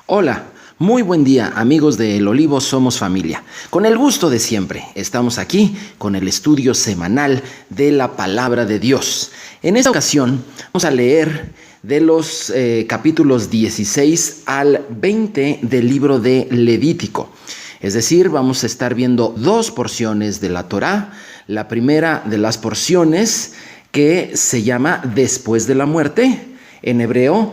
Hola, muy buen día amigos de El Olivo Somos Familia. Con el gusto de siempre, estamos aquí con el estudio semanal de la Palabra de Dios. En esta ocasión vamos a leer de los capítulos 16 al 20 del libro de Levítico. Es decir, vamos a estar viendo dos porciones de la Torá. La primera de las porciones que se llama Después de la muerte, en hebreo,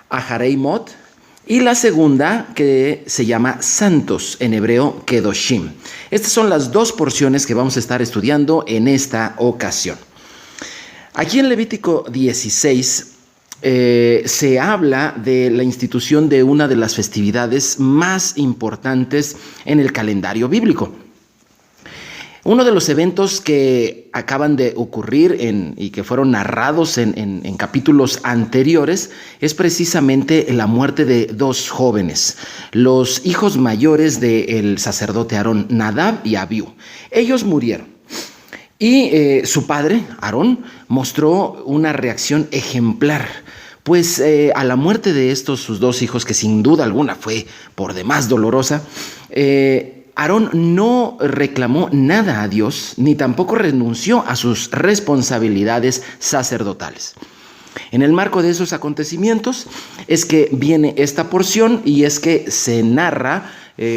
Aharei Mot, y la segunda que se llama Santos, en hebreo, Kedoshim. Estas son las dos porciones que vamos a estar estudiando en esta ocasión. Aquí en Levítico 16 se habla de la institución de una de las festividades más importantes en el calendario bíblico. Uno de los eventos que acaban de ocurrir y que fueron narrados en capítulos anteriores es precisamente la muerte de dos jóvenes, los hijos mayores del sacerdote Aarón, Nadab y Abiú. Ellos murieron y su padre, Aarón, mostró una reacción ejemplar, pues a la muerte de estos sus dos hijos, que sin duda alguna fue por demás dolorosa, Aarón no reclamó nada a Dios, ni tampoco renunció a sus responsabilidades sacerdotales. En el marco de esos acontecimientos es que viene esta porción y es que se narra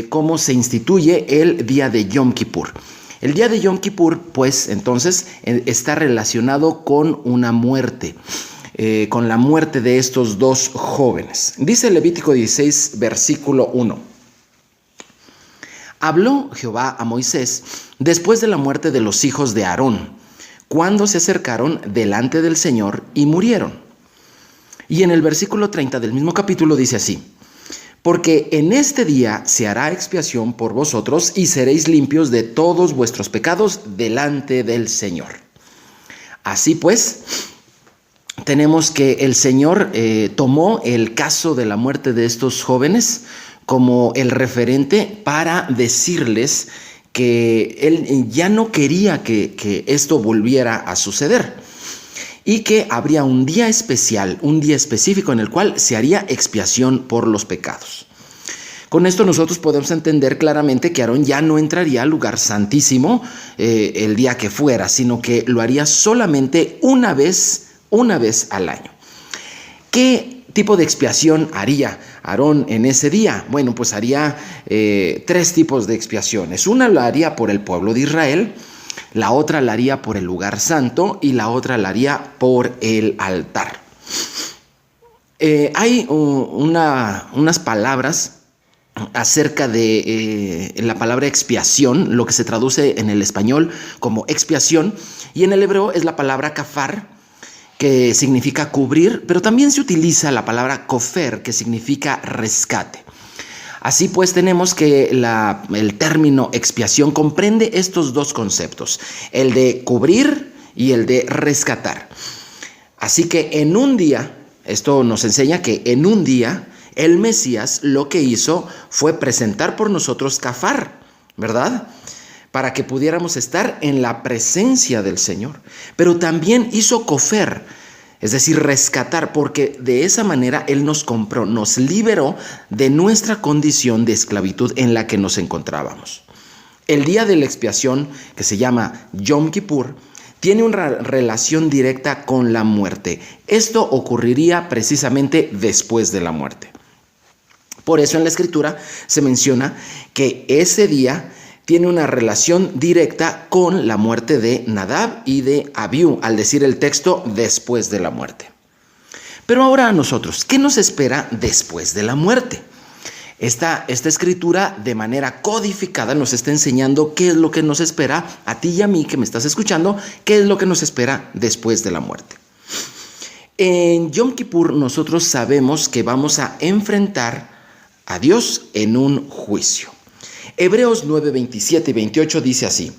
cómo se instituye el día de Yom Kippur. El día de Yom Kippur, pues, entonces, está relacionado con una muerte, con la muerte de estos dos jóvenes. Dice Levítico 16, versículo 1. Habló Jehová a Moisés después de la muerte de los hijos de Aarón, cuando se acercaron delante del Señor y murieron. Y en el versículo 30 del mismo capítulo dice así: porque en este día se hará expiación por vosotros y seréis limpios de todos vuestros pecados delante del Señor. Así pues, tenemos que el Señor tomó el caso de la muerte de estos jóvenes como el referente para decirles que Él ya no quería que esto volviera a suceder y que habría un día especial, un día específico en el cual se haría expiación por los pecados. Con esto nosotros podemos entender claramente que Aarón ya no entraría al lugar santísimo el día que fuera, sino que lo haría solamente una vez al año. ¿Qué tipo de expiación haría Aarón en ese día? Bueno, pues haría tres tipos de expiaciones. Una la haría por el pueblo de Israel, la otra la haría por el lugar santo y la otra la haría por el altar. Hay unas palabras acerca de la palabra expiación, lo que se traduce en el español como expiación, y en el hebreo es la palabra kafar, que significa cubrir, pero también se utiliza la palabra kofer, que significa rescate. Así pues, tenemos que el término expiación comprende estos dos conceptos, el de cubrir y el de rescatar. Así que en un día, esto nos enseña que en un día el Mesías lo que hizo fue presentar por nosotros kafar, ¿verdad?, para que pudiéramos estar en la presencia del Señor. Pero también hizo kofer, es decir, rescatar, porque de esa manera Él nos compró, nos liberó de nuestra condición de esclavitud en la que nos encontrábamos. El día de la expiación, que se llama Yom Kippur, tiene una relación directa con la muerte. Esto ocurriría precisamente después de la muerte. Por eso en la Escritura se menciona que ese día tiene una relación directa con la muerte de Nadab y de Abiú, al decir el texto después de la muerte. Pero ahora a nosotros, ¿qué nos espera después de la muerte? Esta escritura de manera codificada nos está enseñando qué es lo que nos espera a ti y a mí que me estás escuchando, qué es lo que nos espera después de la muerte. En Yom Kippur nosotros sabemos que vamos a enfrentar a Dios en un juicio. Hebreos 9, 27 y 28 dice así: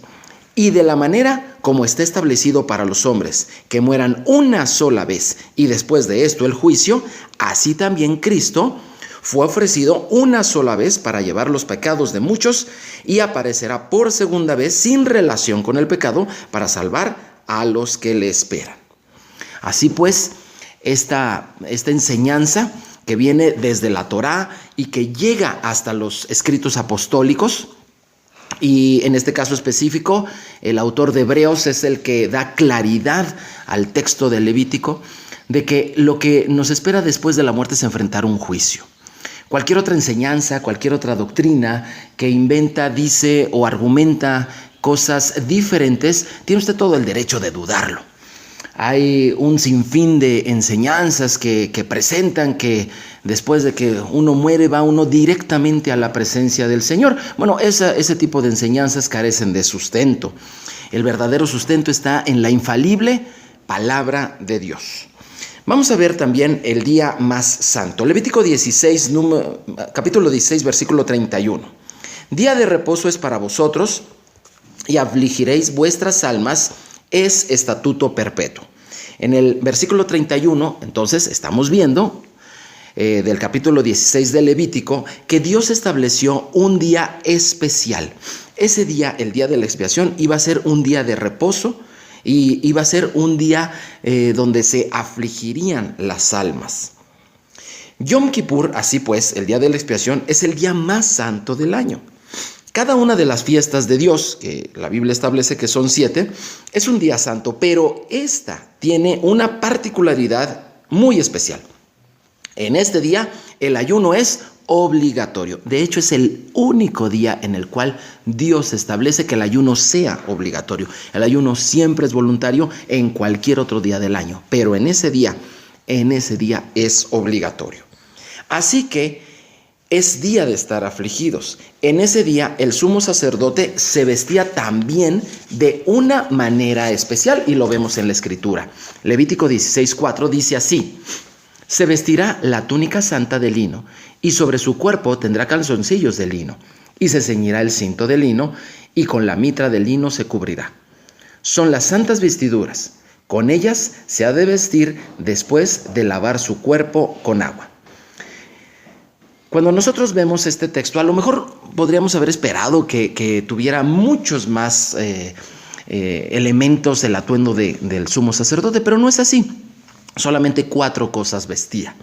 y de la manera como está establecido para los hombres, que mueran una sola vez y después de esto el juicio, así también Cristo fue ofrecido una sola vez para llevar los pecados de muchos y aparecerá por segunda vez sin relación con el pecado para salvar a los que le esperan. Así pues, esta enseñanza que viene desde la Torá y que llega hasta los escritos apostólicos. Y en este caso específico, el autor de Hebreos es el que da claridad al texto de Levítico de que lo que nos espera después de la muerte es enfrentar un juicio. Cualquier otra enseñanza, cualquier otra doctrina que inventa, dice o argumenta cosas diferentes, tiene usted todo el derecho de dudarlo. Hay un sinfín de enseñanzas que presentan que después de que uno muere va uno directamente a la presencia del Señor. Bueno, ese tipo de enseñanzas carecen de sustento. El verdadero sustento está en la infalible palabra de Dios. Vamos a ver también el día más santo. Levítico 16, capítulo 16, versículo 31. Día de reposo es para vosotros y afligiréis vuestras almas, es estatuto perpetuo. En el versículo 31, entonces, estamos viendo del capítulo 16 de Levítico que Dios estableció un día especial. Ese día, el día de la expiación, iba a ser un día de reposo y iba a ser un día donde se afligirían las almas. Yom Kippur, así pues, el día de la expiación, es el día más santo del año. Cada una de las fiestas de Dios, que la Biblia establece que son 7, es un día santo, pero esta tiene una particularidad muy especial. En este día el ayuno es obligatorio. De hecho, es el único día en el cual Dios establece que el ayuno sea obligatorio. El ayuno siempre es voluntario en cualquier otro día del año, pero en ese día es obligatorio. Así que es día de estar afligidos. En ese día el sumo sacerdote se vestía también de una manera especial y lo vemos en la Escritura. Levítico 16:4 dice así: se vestirá la túnica santa de lino y sobre su cuerpo tendrá calzoncillos de lino y se ceñirá el cinto de lino y con la mitra de lino se cubrirá. Son las santas vestiduras. Con ellas se ha de vestir después de lavar su cuerpo con agua. Cuando nosotros vemos este texto, a lo mejor podríamos haber esperado que tuviera muchos más elementos el atuendo del sumo sacerdote, pero no es así. Solamente 4 cosas vestía,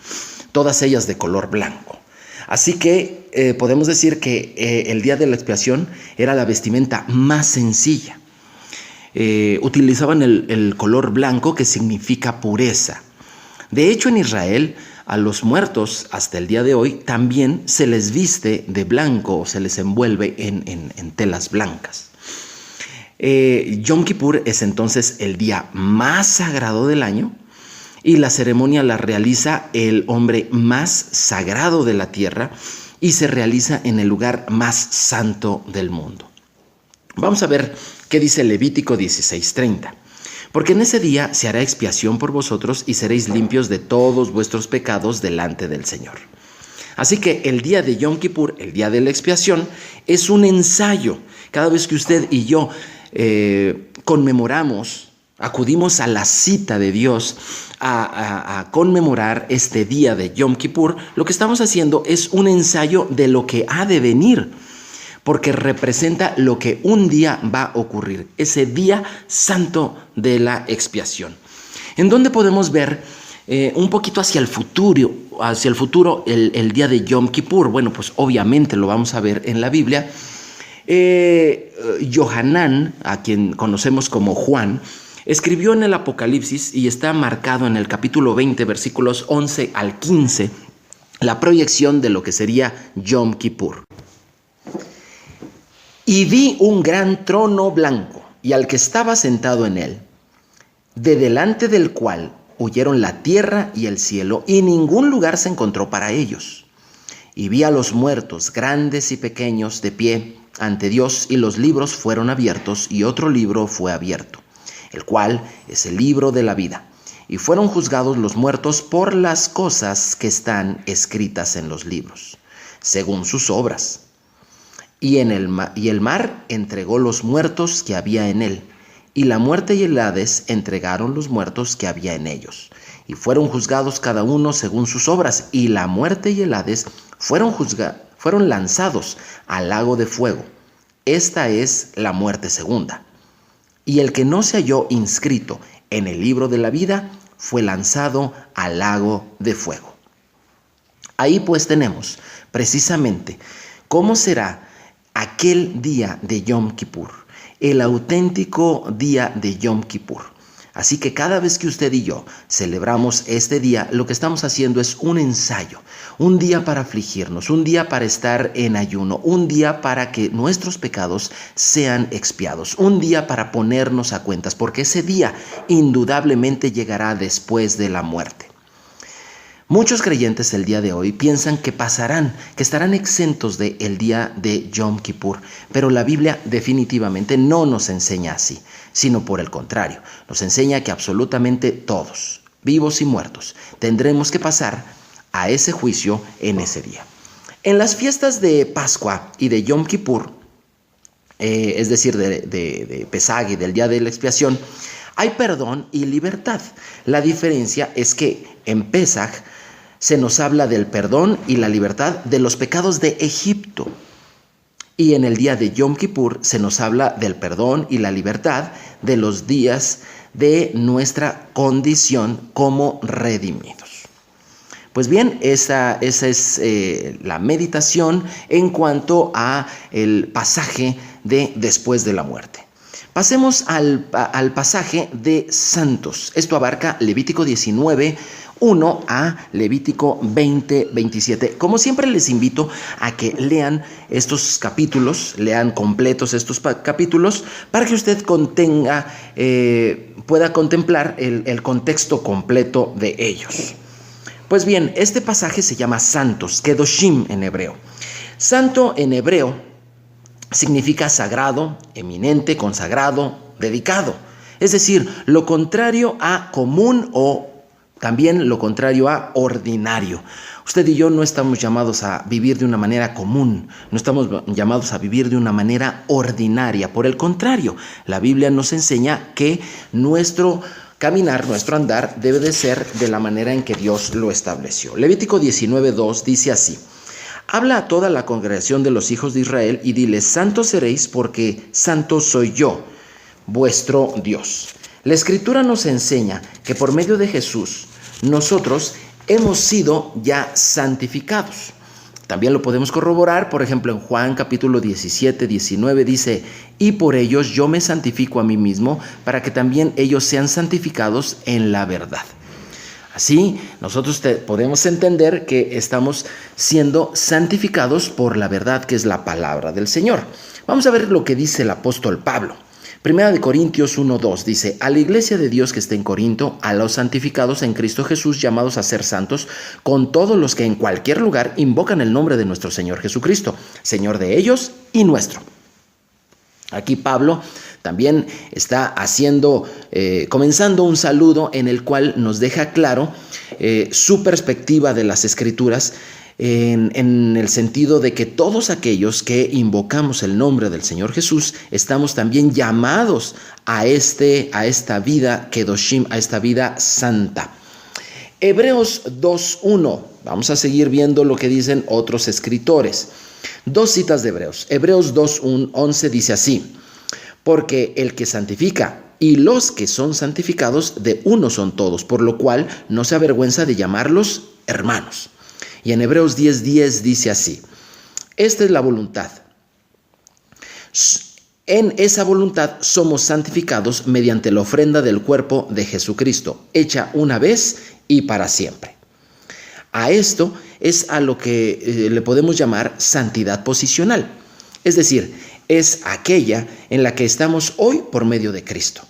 todas ellas de color blanco. Así que podemos decir que el día de la expiación era la vestimenta más sencilla. Utilizaban el color blanco, que significa pureza. De hecho, en Israel, a los muertos hasta el día de hoy también se les viste de blanco o se les envuelve en telas blancas. Yom Kippur es entonces el día más sagrado del año y la ceremonia la realiza el hombre más sagrado de la tierra y se realiza en el lugar más santo del mundo. Vamos a ver qué dice Levítico 16:30. Porque en ese día se hará expiación por vosotros y seréis limpios de todos vuestros pecados delante del Señor. Así que el día de Yom Kippur, el día de la expiación, es un ensayo. Cada vez que usted y yo conmemoramos, acudimos a la cita de Dios a conmemorar este día de Yom Kippur, lo que estamos haciendo es un ensayo de lo que ha de venir, porque representa lo que un día va a ocurrir, ese día santo de la expiación. En donde podemos ver un poquito hacia el futuro el día de Yom Kippur. Bueno, pues obviamente lo vamos a ver en la Biblia. Yohanan, a quien conocemos como Juan, escribió en el Apocalipsis y está marcado en el capítulo 20, versículos 11 al 15, la proyección de lo que sería Yom Kippur. Y vi un gran trono blanco y al que estaba sentado en él, de delante del cual huyeron la tierra y el cielo, y ningún lugar se encontró para ellos. Y vi a los muertos, grandes y pequeños, de pie ante Dios, y los libros fueron abiertos, y otro libro fue abierto, el cual es el libro de la vida. Y fueron juzgados los muertos por las cosas que están escritas en los libros, según sus obras. Y el mar entregó los muertos que había en él, y la muerte y el Hades entregaron los muertos que había en ellos. Y fueron juzgados cada uno según sus obras, y la muerte y el Hades fueron lanzados al lago de fuego. Esta es la muerte segunda. Y el que no se halló inscrito en el libro de la vida fue lanzado al lago de fuego. Ahí pues tenemos precisamente cómo será aquel día de Yom Kippur, el auténtico día de Yom Kippur. Así que cada vez que usted y yo celebramos este día, lo que estamos haciendo es un ensayo, un día para afligirnos, un día para estar en ayuno, un día para que nuestros pecados sean expiados, un día para ponernos a cuentas, porque ese día indudablemente llegará después de la muerte. Muchos creyentes el día de hoy piensan que pasarán, que estarán exentos del día de Yom Kippur, pero la Biblia definitivamente no nos enseña así, sino por el contrario, nos enseña que absolutamente todos, vivos y muertos, tendremos que pasar a ese juicio en ese día. En las fiestas de Pascua y de Yom Kippur, es decir, de Pesaj y del día de la expiación, hay perdón y libertad. La diferencia es que en Pesaj se nos habla del perdón y la libertad de los pecados de Egipto. Y en el día de Yom Kippur se nos habla del perdón y la libertad de los días de nuestra condición como redimidos. Pues bien, esa es la meditación en cuanto a el pasaje de después de la muerte. Pasemos al pasaje de santos. Esto abarca Levítico 19, 1 a Levítico 20, 27. Como siempre les invito a que lean estos capítulos, lean completos estos capítulos, para que usted pueda contemplar el contexto completo de ellos. Pues bien, este pasaje se llama santos, kedoshim en hebreo. Santo en hebreo significa sagrado, eminente, consagrado, dedicado. Es decir, lo contrario a común o también lo contrario a ordinario. Usted y yo no estamos llamados a vivir de una manera común, no estamos llamados a vivir de una manera ordinaria. Por el contrario, la Biblia nos enseña que nuestro caminar, nuestro andar debe de ser de la manera en que Dios lo estableció. Levítico 19:2 dice así: habla a toda la congregación de los hijos de Israel y diles: santos seréis porque santo soy yo, vuestro Dios. La Escritura nos enseña que por medio de Jesús nosotros hemos sido ya santificados. También lo podemos corroborar, por ejemplo, en Juan capítulo 17, 19 dice: y por ellos yo me santifico a mí mismo, para que también ellos sean santificados en la verdad. Así, nosotros podemos entender que estamos siendo santificados por la verdad, que es la palabra del Señor. Vamos a ver lo que dice el apóstol Pablo. Primera de Corintios 1:2 dice: a la iglesia de Dios que está en Corinto, a los santificados en Cristo Jesús, llamados a ser santos, con todos los que en cualquier lugar invocan el nombre de nuestro Señor Jesucristo, Señor de ellos y nuestro. Aquí Pablo también está comenzando un saludo en el cual nos deja claro su perspectiva de las Escrituras, en el sentido de que todos aquellos que invocamos el nombre del Señor Jesús estamos también llamados a esta vida kedoshim, a esta vida santa. Hebreos 2:1, vamos a seguir viendo lo que dicen otros escritores. Dos citas de Hebreos. Hebreos 2:11 dice así: porque el que santifica y los que son santificados de uno son todos, por lo cual no se avergüenza de llamarlos hermanos. Y en Hebreos 10:10 dice así: esta es la voluntad. En esa voluntad somos santificados mediante la ofrenda del cuerpo de Jesucristo, hecha una vez y para siempre. A esto es a lo que le podemos llamar santidad posicional. Es decir, es aquella en la que estamos hoy por medio de Cristo.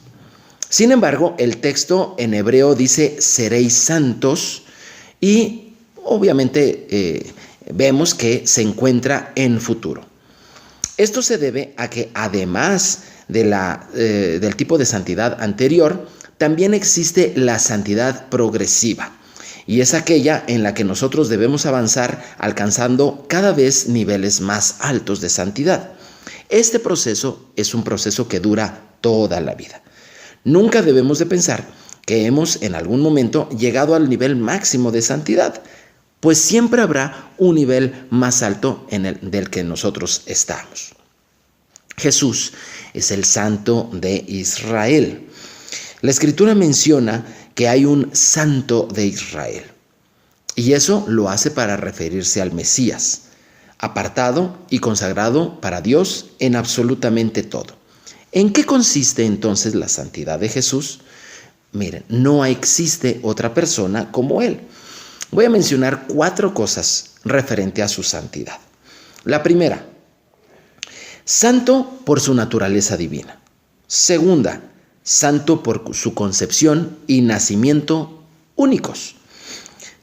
Sin embargo, el texto en hebreo dice: seréis santos, y obviamente vemos que se encuentra en futuro. Esto se debe a que además del tipo de santidad anterior, también existe la santidad progresiva, y es aquella en la que nosotros debemos avanzar alcanzando cada vez niveles más altos de santidad. Este proceso es un proceso que dura toda la vida. Nunca debemos de pensar que hemos en algún momento llegado al nivel máximo de santidad, pues siempre habrá un nivel más alto del que nosotros estamos. Jesús es el Santo de Israel. La Escritura menciona que hay un Santo de Israel. Y eso lo hace para referirse al Mesías, apartado y consagrado para Dios en absolutamente todo. ¿En qué consiste entonces la santidad de Jesús? Miren, no existe otra persona como Él. Voy a mencionar 4 cosas referente a su santidad. La primera, santo por su naturaleza divina. Segunda, santo por su concepción y nacimiento únicos.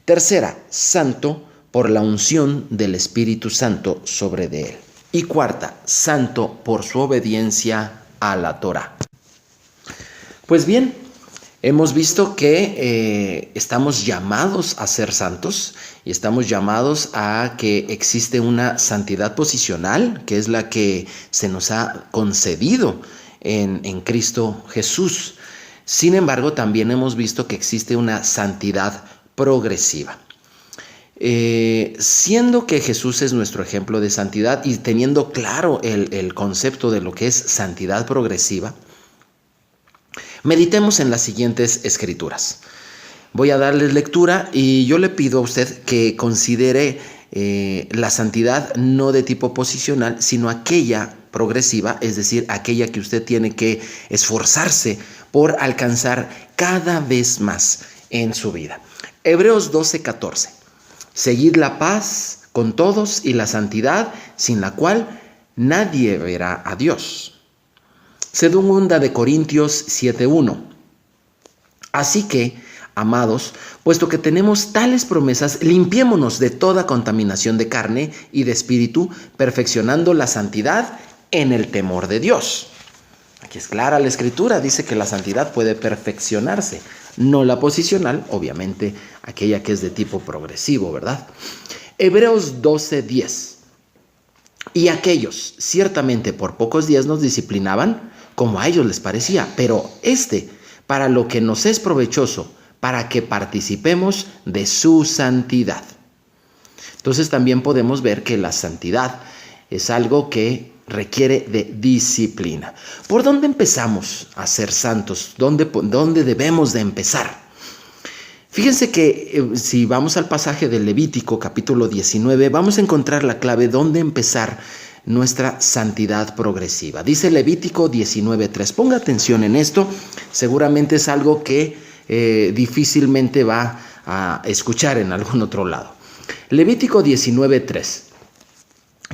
Tercera, santo por la unción del Espíritu Santo sobre de él. Y cuarta, santo por su obediencia a la Torá. Pues bien, hemos visto que estamos llamados a ser santos y estamos llamados a que existe una santidad posicional, que es la que se nos ha concedido en Cristo Jesús. Sin embargo, también hemos visto que existe una santidad progresiva. Siendo que Jesús es nuestro ejemplo de santidad y teniendo claro el concepto de lo que es santidad progresiva, meditemos en las siguientes escrituras. Voy a darles lectura y yo le pido a usted que considere la santidad no de tipo posicional, sino aquella progresiva, es decir, aquella que usted tiene que esforzarse por alcanzar cada vez más en su vida. Hebreos 12:14. Seguid la paz con todos y la santidad, sin la cual nadie verá a Dios. Segunda de Corintios 7:1. Así que, amados, puesto que tenemos tales promesas, limpiémonos de toda contaminación de carne y de espíritu, perfeccionando la santidad en el temor de Dios. Aquí es clara la escritura, dice que la santidad puede perfeccionarse, no la posicional, obviamente aquella que es de tipo progresivo, ¿verdad? Hebreos 12:10. Y aquellos, ciertamente por pocos días nos disciplinaban, como a ellos les parecía, pero para lo que nos es provechoso, para que participemos de su santidad. Entonces también podemos ver que la santidad es algo que requiere de disciplina. ¿Por dónde empezamos a ser santos? ¿Dónde debemos de empezar? Fíjense que si vamos al pasaje del Levítico capítulo 19, vamos a encontrar la clave dónde empezar nuestra santidad progresiva. Dice Levítico 19:3. Ponga atención en esto, seguramente es algo que difícilmente va a escuchar en algún otro lado. Levítico 19:3.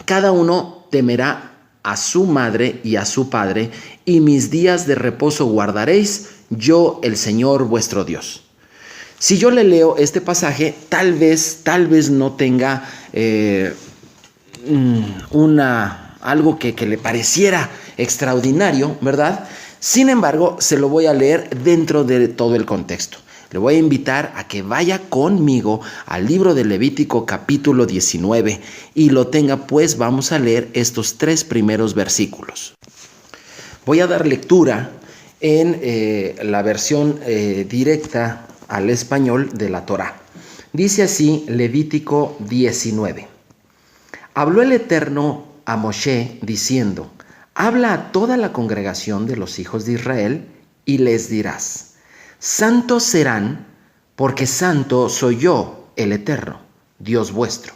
Cada uno temerá a su madre y a su padre, y mis días de reposo guardaréis, yo el Señor vuestro Dios. Si yo le leo este pasaje, tal vez no tenga algo que le pareciera extraordinario, ¿verdad? Sin embargo, se lo voy a leer dentro de todo el contexto. Le voy a invitar a que vaya conmigo al libro de Levítico capítulo 19 y lo tenga, pues vamos a leer estos 3 primeros versículos. Voy a dar lectura en la versión directa al español de la Torá. Dice así Levítico 19. Habló el Eterno a Moshe diciendo: habla a toda la congregación de los hijos de Israel y les dirás: santos serán, porque santo soy yo, el Eterno, Dios vuestro.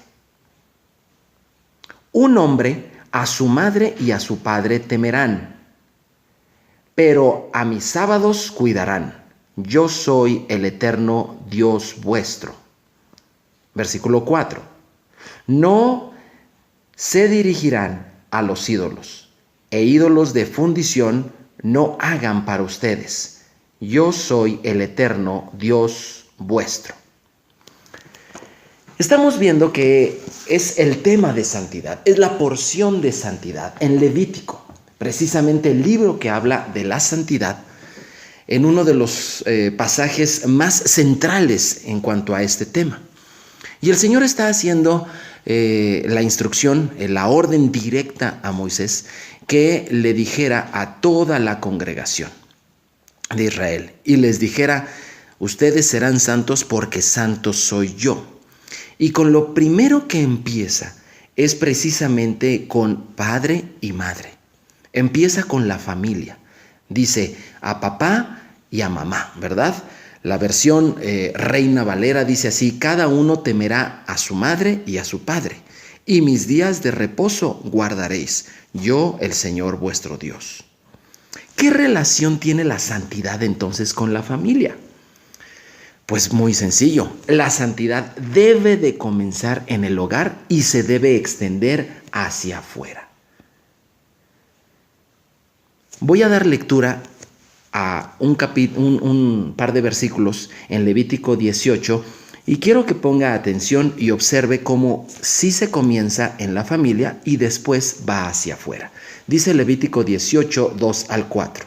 Un hombre a su madre y a su padre temerán, pero a mis sábados cuidarán. Yo soy el Eterno Dios vuestro. Versículo 4. No se dirigirán a los ídolos, e ídolos de fundición no hagan para ustedes. Yo soy el Eterno Dios vuestro. Estamos viendo que es el tema de santidad, es la porción de santidad en Levítico, precisamente el libro que habla de la santidad, en uno de los pasajes más centrales en cuanto a este tema. Y el Señor está haciendo la instrucción, la orden directa a Moisés, que le dijera a toda la congregación de Israel y les dijera: ustedes serán santos porque santo soy yo. Y con lo primero que empieza es precisamente con padre y madre. Empieza con la familia. Dice a papá y a mamá, ¿verdad? La versión Reina Valera dice así: cada uno temerá a su madre y a su padre, y mis días de reposo guardaréis, yo el Señor vuestro Dios. ¿Qué relación tiene la santidad entonces con la familia? Pues muy sencillo, la santidad debe de comenzar en el hogar y se debe extender hacia afuera. Voy a dar lectura a un par de versículos en Levítico 18 y quiero que ponga atención y observe cómo sí se comienza en la familia y después va hacia afuera. Dice Levítico 18, 2 al 4.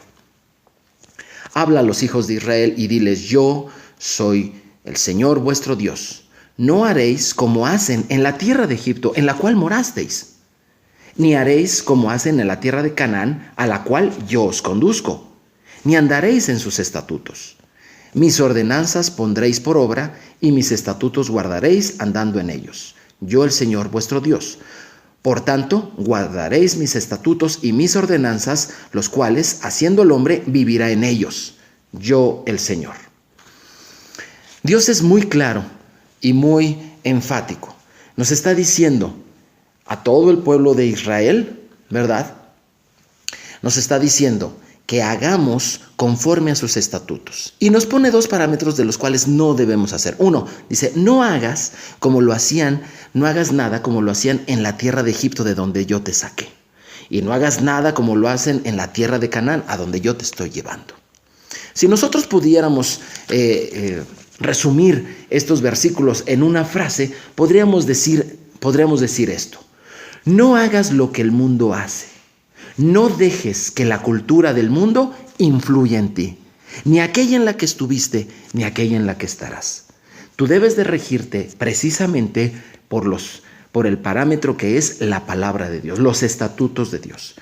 Habla a los hijos de Israel y diles: yo soy el Señor vuestro Dios. No haréis como hacen en la tierra de Egipto, en la cual morasteis, ni haréis como hacen en la tierra de Canaán, a la cual yo os conduzco, ni andaréis en sus estatutos. Mis ordenanzas pondréis por obra, y mis estatutos guardaréis andando en ellos. Yo el Señor vuestro Dios. Por tanto, guardaréis mis estatutos y mis ordenanzas, los cuales, haciendo el hombre, vivirá en ellos. Yo el Señor. Dios es muy claro y muy enfático. Nos está diciendo a todo el pueblo de Israel, ¿verdad? Nos está diciendo que hagamos conforme a sus estatutos. Y nos pone dos parámetros de los cuales no debemos hacer. Uno, dice: no hagas como lo hacían, no hagas nada como lo hacían en la tierra de Egipto, de donde yo te saqué. Y no hagas nada como lo hacen en la tierra de Canaán, a donde yo te estoy llevando. Si nosotros pudiéramos resumir estos versículos en una frase, podríamos decir esto: no hagas lo que el mundo hace. No dejes que la cultura del mundo influya en ti, ni aquella en la que estuviste, ni aquella en la que estarás. Tú debes de regirte precisamente por el parámetro que es la palabra de Dios, los estatutos de Dios.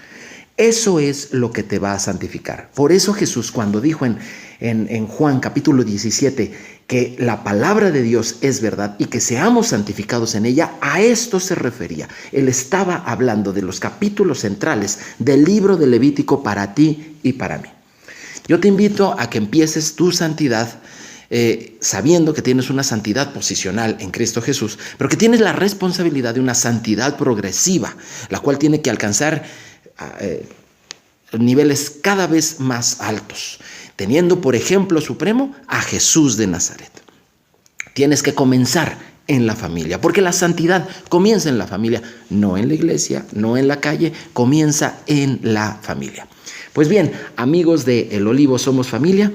Eso es lo que te va a santificar. Por eso Jesús, cuando dijo en Juan capítulo 17 que la palabra de Dios es verdad y que seamos santificados en ella, a esto se refería. Él estaba hablando de los capítulos centrales del libro de Levítico para ti y para mí. Yo te invito a que empieces tu santidad sabiendo que tienes una santidad posicional en Cristo Jesús, pero que tienes la responsabilidad de una santidad progresiva, la cual tiene que alcanzar niveles cada vez más altos, teniendo por ejemplo supremo a Jesús de Nazaret. Tienes que comenzar en la familia, porque la santidad comienza en la familia, no en la iglesia, no en la calle, comienza en la familia. Pues bien, amigos de El Olivo Somos Familia,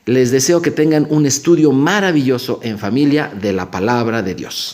les deseo que tengan un estudio maravilloso en familia de la palabra de Dios.